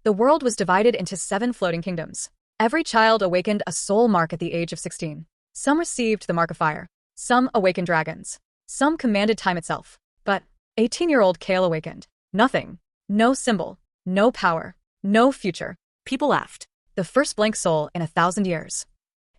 The world was divided into 7 floating kingdoms. Every child awakened a soul mark at the age of 16. Some received the mark of fire. Some awakened dragons. Some commanded time itself. But 18-year-old Kael awakened. Nothing. No symbol. No power. No future. People laughed. The first blank soul in 1,000 years.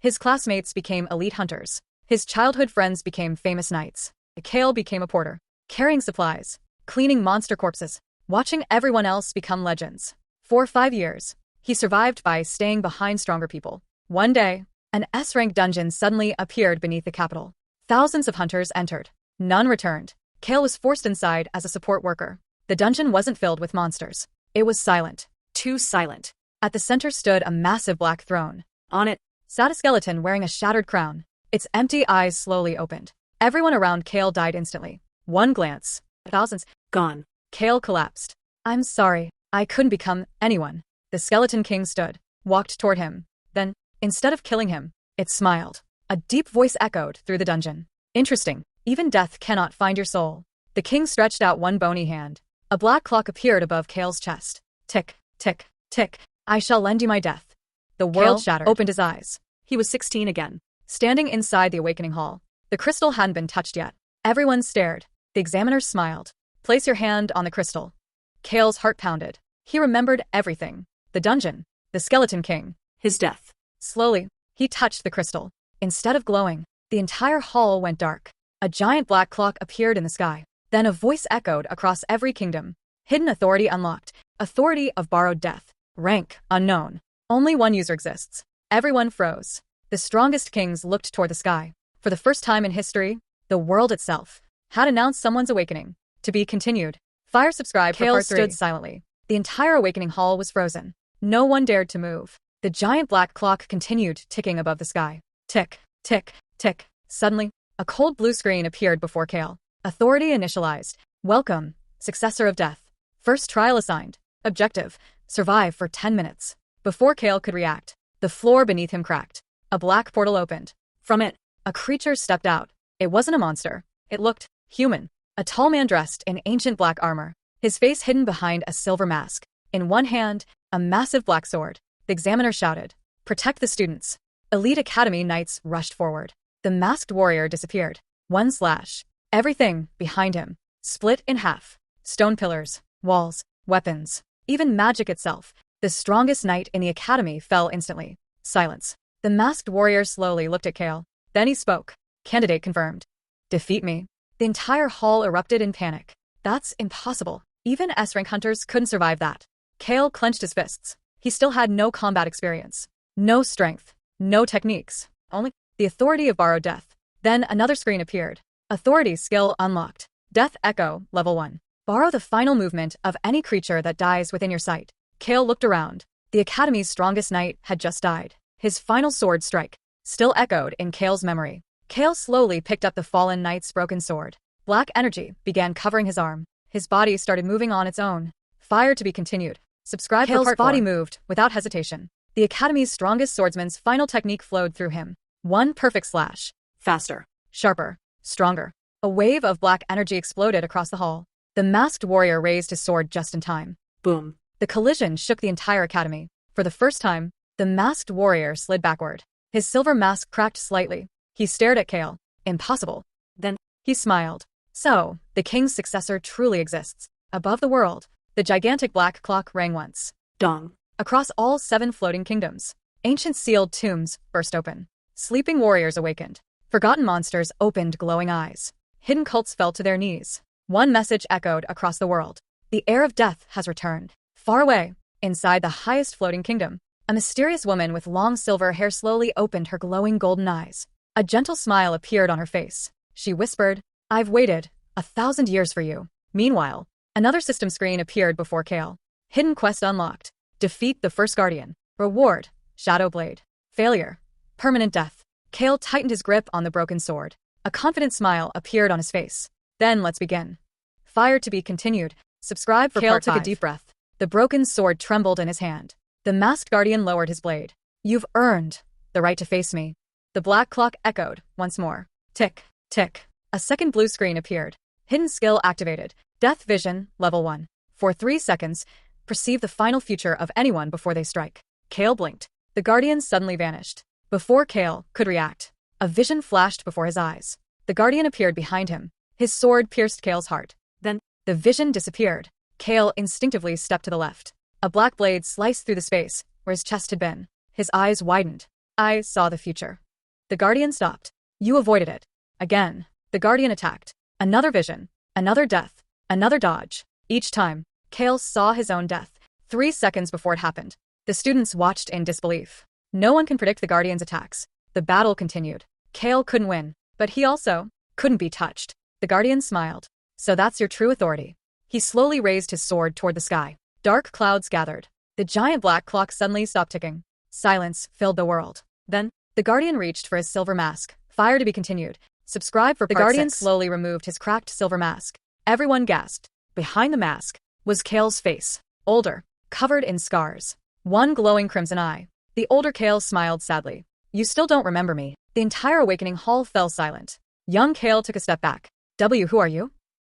His classmates became elite hunters. His childhood friends became famous knights. Kael became a porter, carrying supplies, cleaning monster corpses, watching everyone else become legends. For 5 years, he survived by staying behind stronger people. One day, an S-rank dungeon suddenly appeared beneath the capital. Thousands of hunters entered. None returned. Kael was forced inside as a support worker. The dungeon wasn't filled with monsters. It was silent. Too silent. At the center stood a massive black throne. On it sat a skeleton wearing a shattered crown. Its empty eyes slowly opened. Everyone around Kael died instantly. One glance. Thousands. Gone. Kael collapsed. I'm sorry. I couldn't become anyone. The skeleton king stood, walked toward him. Then, instead of killing him, it smiled. A deep voice echoed through the dungeon. Interesting. Even death cannot find your soul. The king stretched out one bony hand. A black clock appeared above Kael's chest. Tick, tick, tick. I shall lend you my death. The world shattered. Opened his eyes. He was 16 again, standing inside the awakening hall. The crystal hadn't been touched yet. Everyone stared. The examiner smiled. Place your hand on the crystal. Kael's heart pounded. He remembered everything. The dungeon. The skeleton king. His death. Slowly, he touched the crystal. Instead of glowing, the entire hall went dark. A giant black clock appeared in the sky. Then a voice echoed across every kingdom. Hidden authority unlocked. Authority of borrowed death. Rank unknown. Only one user exists. Everyone froze. The strongest kings looked toward the sky. For the first time in history, the world itself had announced someone's awakening. To be continued. Fire subscribe for part 3. Kael stood silently. The entire awakening hall was frozen. No one dared to move. The giant black clock continued ticking above the sky. Tick, tick, tick. Suddenly, a cold blue screen appeared before Kael. Authority initialized. Welcome, Successor of Death. First trial assigned. Objective, survive for 10 minutes. Before Kael could react, the floor beneath him cracked. A black portal opened. From it, a creature stepped out. It wasn't a monster. It looked human. A tall man dressed in ancient black armor, his face hidden behind a silver mask. In one hand, a massive black sword. The examiner shouted, "Protect the students." Elite Academy knights rushed forward. The masked warrior disappeared. One slash. Everything behind him split in half. Stone pillars, walls, weapons, even magic itself. The strongest knight in the academy fell instantly. Silence. The masked warrior slowly looked at Kael. Then he spoke. Candidate confirmed. Defeat me. The entire hall erupted in panic. That's impossible. Even S-rank hunters couldn't survive that. Kael clenched his fists. He still had no combat experience. No strength. No techniques. Only the authority of borrowed death. Then another screen appeared. Authority skill unlocked. Death Echo, level 1. Borrow the final movement of any creature that dies within your sight. Kael looked around. The Academy's strongest knight had just died. His final sword strike still echoed in Kael's memory. Kael slowly picked up the fallen knight's broken sword. Black energy began covering his arm. His body started moving on its own. Fire to be continued. Subscribe for part 4. Kael's body moved without hesitation. The Academy's strongest swordsman's final technique flowed through him. One perfect slash. Faster. Sharper. Stronger. A wave of black energy exploded across the hall. The masked warrior raised his sword just in time. Boom. The collision shook the entire academy. For the first time, the masked warrior slid backward. His silver mask cracked slightly. He stared at Kael. Impossible. Then, he smiled. So, the king's successor truly exists. Above the world, the gigantic black clock rang once. Dong. Across all 7 floating kingdoms, ancient sealed tombs burst open. Sleeping warriors awakened. Forgotten monsters opened glowing eyes. Hidden cults fell to their knees. One message echoed across the world. The heir of death has returned. Far away, inside the highest floating kingdom, a mysterious woman with long silver hair slowly opened her glowing golden eyes. A gentle smile appeared on her face. She whispered, "I've waited 1,000 years for you." Meanwhile, another system screen appeared before Kael. Hidden quest unlocked. Defeat the first guardian. Reward, Shadow Blade. Failure, permanent death. Kael tightened his grip on the broken sword. A confident smile appeared on his face. Then let's begin. Fire to be continued. Subscribe for part 5. Kael took a deep breath. The broken sword trembled in his hand. The masked guardian lowered his blade. You've earned the right to face me. The black clock echoed once more. Tick, tick. A second blue screen appeared. Hidden skill activated. Death vision, level 1. For 3 seconds, perceive the final future of anyone before they strike. Kael blinked. The guardian suddenly vanished. Before Kael could react, a vision flashed before his eyes. The guardian appeared behind him. His sword pierced Kael's heart. Then, the vision disappeared. Kael instinctively stepped to the left. A black blade sliced through the space where his chest had been. His eyes widened. I saw the future. The guardian stopped. You avoided it. Again, the guardian attacked. Another vision. Another death. Another dodge. Each time, Kael saw his own death. 3 seconds before it happened. The students watched in disbelief. No one can predict the guardian's attacks. The battle continued. Kael couldn't win, but he also couldn't be touched. The guardian smiled. So that's your true authority. He slowly raised his sword toward the sky. Dark clouds gathered. The giant black clock suddenly stopped ticking. Silence filled the world. Then, the guardian reached for his silver mask. Fire to be continued. Subscribe for part 6. The guardian slowly removed his cracked silver mask. Everyone gasped. Behind the mask was Kael's face. Older, covered in scars. One glowing crimson eye. The older Kael smiled sadly. You still don't remember me. The entire awakening hall fell silent. Young Kael took a step back. Who are you?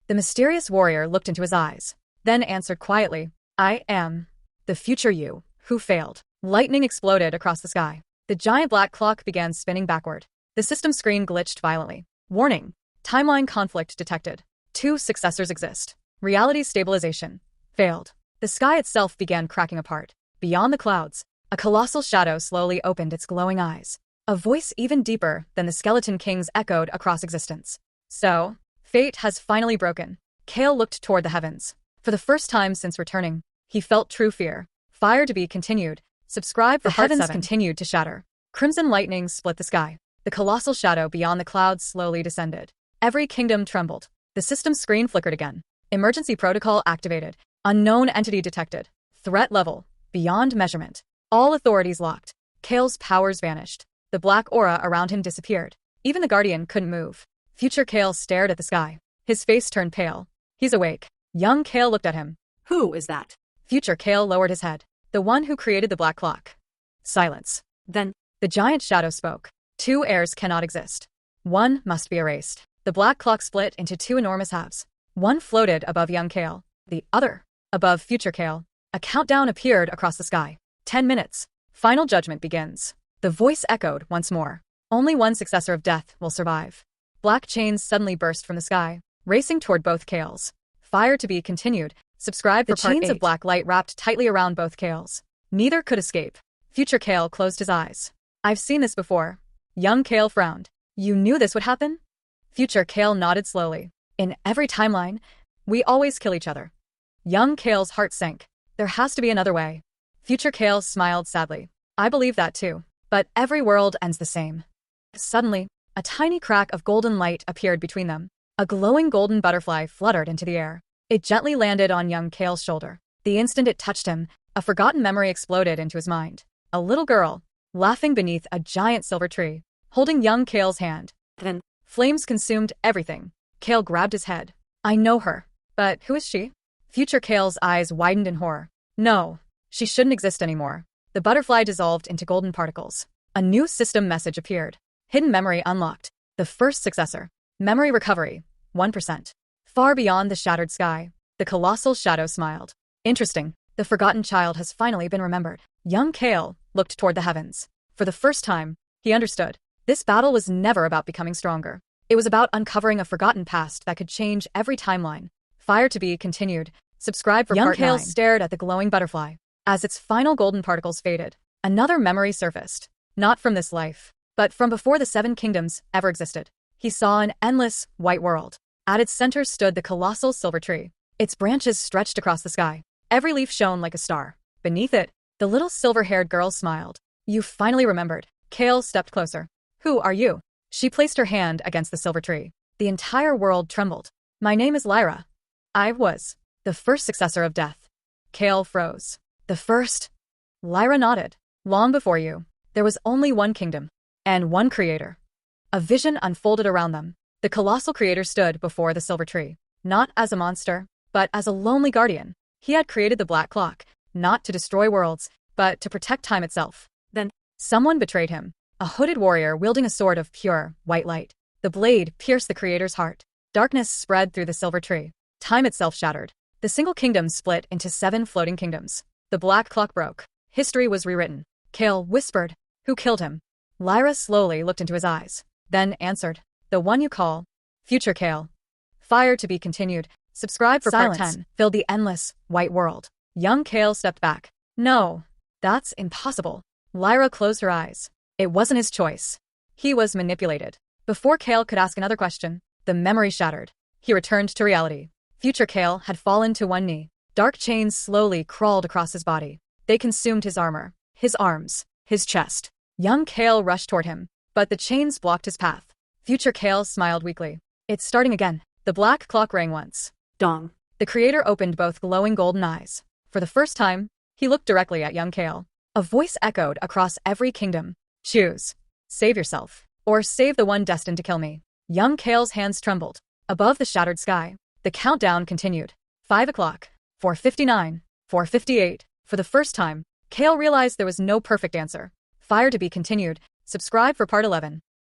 The mysterious warrior looked into his eyes, then answered quietly. I am the future you, who failed. Lightning exploded across the sky. The giant black clock began spinning backward. The system screen glitched violently. Warning. Timeline conflict detected. 2 successors exist. Reality stabilization. Failed. The sky itself began cracking apart. Beyond the clouds, a colossal shadow slowly opened its glowing eyes. A voice even deeper than the Skeleton King's echoed across existence. So, fate has finally broken. Kael looked toward the heavens. For the first time since returning, he felt true fear. Fire to be continued. Subscribe for part 7. The heavens continued to shatter. Crimson lightning split the sky. The colossal shadow beyond the clouds slowly descended. Every kingdom trembled. The system screen flickered again. Emergency protocol activated. Unknown entity detected. Threat level beyond measurement. All authorities locked. Kael's powers vanished. The black aura around him disappeared. Even the guardian couldn't move. Future Kael stared at the sky. His face turned pale. He's awake. Young Kael looked at him. Who is that? Future Kael lowered his head. The one who created the black clock. Silence. Then, the giant shadow spoke. 2 heirs cannot exist. One must be erased. The black clock split into 2 enormous halves. One floated above young Kael. The other, above future Kael. A countdown appeared across the sky. 10 minutes. Final judgment begins. The voice echoed once more. Only one successor of death will survive. Black chains suddenly burst from the sky, racing toward both Kaels. Fire to be continued. Subscribe for part 8. The chains of black light wrapped tightly around both Kaels. Neither could escape. Future Kael closed his eyes. I've seen this before. Young Kael frowned. You knew this would happen? Future Kael nodded slowly. In every timeline, we always kill each other. Young Kael's heart sank. There has to be another way. Future Kael smiled sadly. I believe that too. But every world ends the same. Suddenly, a tiny crack of golden light appeared between them. A glowing golden butterfly fluttered into the air. It gently landed on young Kael's shoulder. The instant it touched him, a forgotten memory exploded into his mind. A little girl, laughing beneath a giant silver tree, holding young Kael's hand. Then, flames consumed everything. Kael grabbed his head. I know her. But who is she? Future Kael's eyes widened in horror. No, she shouldn't exist anymore. The butterfly dissolved into golden particles. A new system message appeared. Hidden memory unlocked. The first successor. Memory recovery. 1%. Far beyond the shattered sky, the colossal shadow smiled. Interesting. The forgotten child has finally been remembered. Young Kael looked toward the heavens. For the first time, he understood. This battle was never about becoming stronger. It was about uncovering a forgotten past that could change every timeline. Fire to be continued. Subscribe for part 9. Young Kael stared at the glowing butterfly. As its final golden particles faded, another memory surfaced. Not from this life, but from before the 7 kingdoms ever existed. He saw an endless, white world. At its center stood the colossal silver tree. Its branches stretched across the sky. Every leaf shone like a star. Beneath it, the little silver-haired girl smiled. You finally remembered. Kael stepped closer. Who are you? She placed her hand against the silver tree. The entire world trembled. My name is Lyra. I was the first successor of death. Kael froze. The first? Lyra nodded. Long before you, there was only one kingdom. And one creator. A vision unfolded around them. The colossal creator stood before the silver tree. Not as a monster, but as a lonely guardian. He had created the black clock, not to destroy worlds, but to protect time itself. Then, someone betrayed him. A hooded warrior wielding a sword of pure, white light. The blade pierced the creator's heart. Darkness spread through the silver tree. Time itself shattered. The single kingdom split into 7 floating kingdoms. The black clock broke. History was rewritten. Kael whispered, "Who killed him?" Lyra slowly looked into his eyes, then answered, "The one you call Future Kael." Fire to be continued. Subscribe for Silence part 10. Filled the endless, white world. Young Kael stepped back. "No, that's impossible." Lyra closed her eyes. It wasn't his choice. He was manipulated. Before Kael could ask another question, the memory shattered. He returned to reality. Future Kael had fallen to one knee. Dark chains slowly crawled across his body. They consumed his armor, his arms, his chest. Young Kael rushed toward him, but the chains blocked his path. Future Kael smiled weakly. "It's starting again." The black clock rang once. Dong. The creator opened both glowing golden eyes. For the first time, he looked directly at young Kael. A voice echoed across every kingdom. "Choose. Save yourself, or save the one destined to kill me." Young Kael's hands trembled. Above the shattered sky, the countdown continued. 5 o'clock, 4:59, 4:58. For the first time, Kael realized there was no perfect answer. Fire to be continued. Subscribe for part 11.